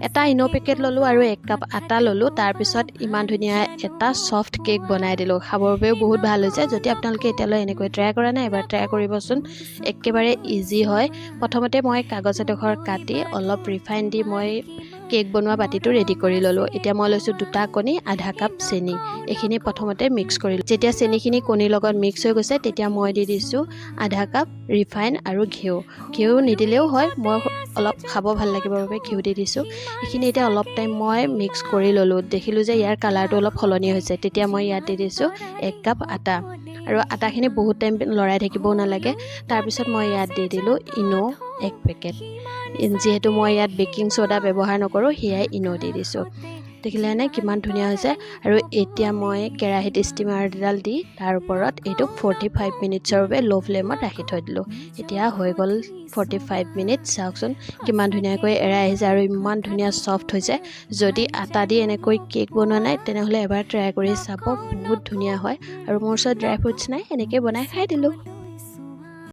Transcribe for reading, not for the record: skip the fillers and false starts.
এটা ইনো পেকেট ল'লোঁ আৰু 1 কাপ আটা ল'লোঁ। তাৰপিছত ইমান ধুনীয়া এটা সফট কেক বনাই দিলোঁ। খাবৰ বাবেও বহুত ভাল হৈছে। যদি আপোনালোকে এতিয়ালৈ এনেকৈ ট্ৰাই কৰা নাই এবাৰ ট্ৰাই কৰিবচোন। একেবাৰে ইজি হয়। প্ৰথমতে মই কাগজ এডোখৰ কাটি অলপ ৰিফাইন দি মই কেক বনোৱা বাতিটো ৰেডি কৰি ল'লোঁ। এতিয়া মই লৈছোঁ 2টা কণী, আধা কাপ চেনি। এইখিনি প্ৰথমতে মিক্স কৰি ল'লোঁ। যেতিয়া চেনিখিনি কণীৰ লগত মিক্স হৈ গৈছে তেতিয়া মই দি দিছোঁ আধা কাপ ৰিফাইন আৰু ঘিউ। ঘিউ নিদিলেও হয়, মই অলপ খাব ভাল লাগিবৰ বাবে ঘিউ দি দিছোঁ। এইখিনি এতিয়া অলপ টাইম মই মিক্স কৰি ল'লোঁ। দেখিলোঁ যে ইয়াৰ কালাৰটো অলপ সলনি হৈছে। তেতিয়া মই ইয়াত দি দিছোঁ 1 কাপ আটা আৰু আটাখিনি বহুত টাইম লৰাই থাকিবও নালাগে। তাৰপিছত মই ইয়াত দি দিলোঁ ইনো 1 পেকেট। যিহেতু মই ইয়াত বেকিং সোডা ব্যৱহাৰ নকৰোঁ সেয়াই ইনো দি দিছোঁ। দেখিলেনে কিমান ধুনীয়া হৈছে। আৰু এতিয়া মই কেৰাহীত ষ্টিমাৰ এডাল দি তাৰ ওপৰত এইটো 45 মিনিটছৰ বাবে ল' ফ্লেমত ৰাখি থৈ দিলোঁ। এতিয়া হৈ গ'ল 45 মিনিট। চাওকচোন কিমান ধুনীয়াকৈ এৰাই আহিছে আৰু ইমান ধুনীয়া সফট হৈছে। যদি আটা দি এনেকৈ কেক বনোৱা নাই তেনেহ'লে এবাৰ ট্ৰাই কৰি চাব, বহুত ধুনীয়া হয়। আৰু মোৰ ওচৰত ড্ৰাই ফ্ৰুটছ নাই, এনেকৈ বনাই খাই দিলোঁ।